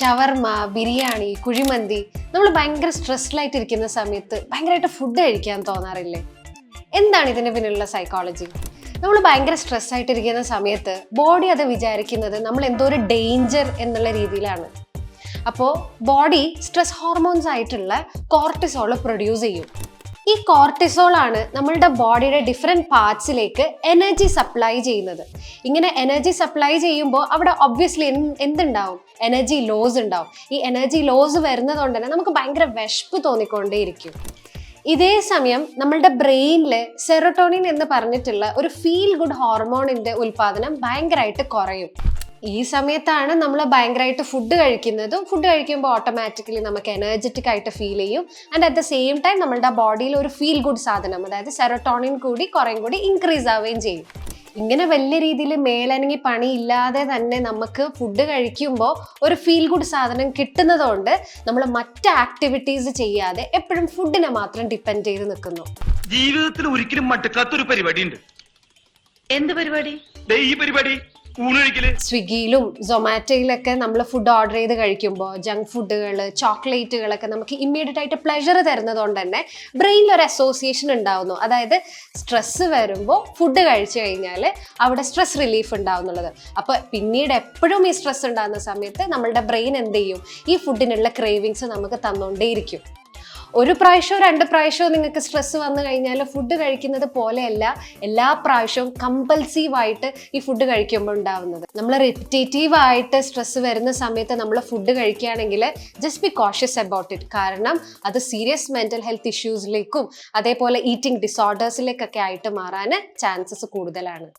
ഷവർമ, ബിരിയാണി, കുഴിമന്തി നമ്മൾ ഭയങ്കര സ്ട്രെസ്ഡിലായിട്ടിരിക്കുന്ന സമയത്ത് ഭയങ്കരമായിട്ട് ഫുഡ് കഴിക്കാൻ തോന്നാറില്ലേ? എന്താണ് ഇതിന് പിന്നിലുള്ള സൈക്കോളജി? നമ്മൾ ഭയങ്കര സ്ട്രെസ് ആയിട്ടിരിക്കുന്ന സമയത്ത് ബോഡി അത് വിചാരിക്കുന്നത് നമ്മൾ എന്തോ ഒരു ഡേഞ്ചർ എന്നുള്ള രീതിയിലാണ്. അപ്പോൾ ബോഡി സ്ട്രെസ് ഹോർമോൺസ് ആയിട്ടുള്ള കോർട്ടിസോൾ പ്രൊഡ്യൂസ് ചെയ്യും. ഈ കോർട്ടിസോൾ ആണ് നമ്മളുടെ ബോഡിയുടെ ഡിഫറെൻറ്റ് പാർട്സിലേക്ക് എനർജി സപ്ലൈ ചെയ്യുന്നത്. ഇങ്ങനെ എനർജി സപ്ലൈ ചെയ്യുമ്പോൾ അവിടെ ഒബ്വിയസ്ലി എന്തുണ്ടാവും? എനർജി ലോസ് ഉണ്ടാവും. ഈ എനർജി ലോസ് വരുന്നത് കൊണ്ട് തന്നെ നമുക്ക് ഭയങ്കര വിശപ്പ് തോന്നിക്കൊണ്ടേയിരിക്കും. ഇതേ സമയം നമ്മളുടെ ബ്രെയിനിൽ സെറോട്ടോണിൻ എന്ന് പറഞ്ഞിട്ടുള്ള ഒരു ഫീൽ ഗുഡ് ഹോർമോണിന്റെ ഉൽപാദനം ഭയങ്കരമായിട്ട് കുറയും. ഈ സമയത്താണ് നമ്മൾ ഭയങ്കരമായിട്ട് ഫുഡ് കഴിക്കുന്നതും ഫുഡ് കഴിക്കുമ്പോൾ ഓട്ടോമാറ്റിക്കലി നമുക്ക് എനർജറ്റിക് ആയിട്ട് ഫീൽ ചെയ്യും. And at the same time നമ്മളുടെ ബോഡിയിൽ ഒരു ഫീൽ ഗുഡ് സാധനം, അതായത് സെറോട്ടോണിൻ കൂടി കുറേം കൂടി ഇൻക്രീസ് ആവുകയും ചെയ്യും. ഇങ്ങനെ വലിയ രീതിയിൽ മേലനങ്ങി പണിയില്ലാതെ തന്നെ നമുക്ക് ഫുഡ് കഴിക്കുമ്പോൾ ഒരു ഫീൽ ഗുഡ് സാധനം കിട്ടുന്നതുകൊണ്ട് നമ്മൾ മറ്റ് ആക്ടിവിറ്റീസ് ചെയ്യാതെ എപ്പോഴും ഫുഡിനെ മാത്രം ഡിപ്പെൻഡ് ചെയ്ത് നിൽക്കുന്നു. ജീവിതത്തിൽ ഒരിക്കലും മടുക്കാത്തൊരു പരിപാടി ഉണ്ട്. എന്ത് പരിപാടി? ഈ പരിപാടി സ്വിഗ്ഗിയിലും സൊമാറ്റോയിലൊക്കെ നമ്മൾ ഫുഡ് ഓർഡർ ചെയ്ത് കഴിക്കുമ്പോൾ ജങ്ക് ഫുഡുകൾ, ചോക്ലേറ്റുകളൊക്കെ നമുക്ക് ഇമ്മീഡിയറ്റ് ആയിട്ട് പ്ലഷർ തരുന്നത് കൊണ്ട് തന്നെ ബ്രെയിനിൽ ഒരു അസോസിയേഷൻ ഉണ്ടാവുന്നു. അതായത് സ്ട്രെസ് വരുമ്പോൾ ഫുഡ് കഴിച്ചു കഴിഞ്ഞാൽ അവിടെ സ്ട്രെസ് റിലീഫ് ഉണ്ടാവും എന്നുള്ളത്. അപ്പോൾ പിന്നീട് എപ്പോഴും ഈ സ്ട്രെസ് ഉണ്ടാകുന്ന സമയത്ത് നമ്മളുടെ ബ്രെയിൻ എന്ത് ചെയ്യും? ഈ ഫുഡിനുള്ള ക്രേവിങ്സ് നമുക്ക് തന്നുകൊണ്ടേയിരിക്കും. ഒരു പ്രാവശ്യമോ 2 പ്രാവശ്യമോ നിങ്ങൾക്ക് സ്ട്രെസ് വന്നു കഴിഞ്ഞാൽ ഫുഡ് കഴിക്കുന്നത് പോലെയല്ല എല്ലാ പ്രാവശ്യവും കമ്പൽസീവായിട്ട് ഈ ഫുഡ് കഴിക്കുമ്പോൾ ഉണ്ടാവുന്നത്. നമ്മൾ റിപ്പിറ്റേറ്റീവ് ആയിട്ട് സ്ട്രെസ് വരുന്ന സമയത്ത് നമ്മൾ ഫുഡ് കഴിക്കുകയാണെങ്കിൽ just be cautious about it. കാരണം അത് സീരിയസ് മെന്റൽ ഹെൽത്ത് ഇഷ്യൂസിലേക്കും അതേപോലെ ഈറ്റിംഗ് ഡിസോർഡേഴ്സിലേക്കൊക്കെ ആയിട്ട് മാറാൻ ചാൻസസ് കൂടുതലാണ്.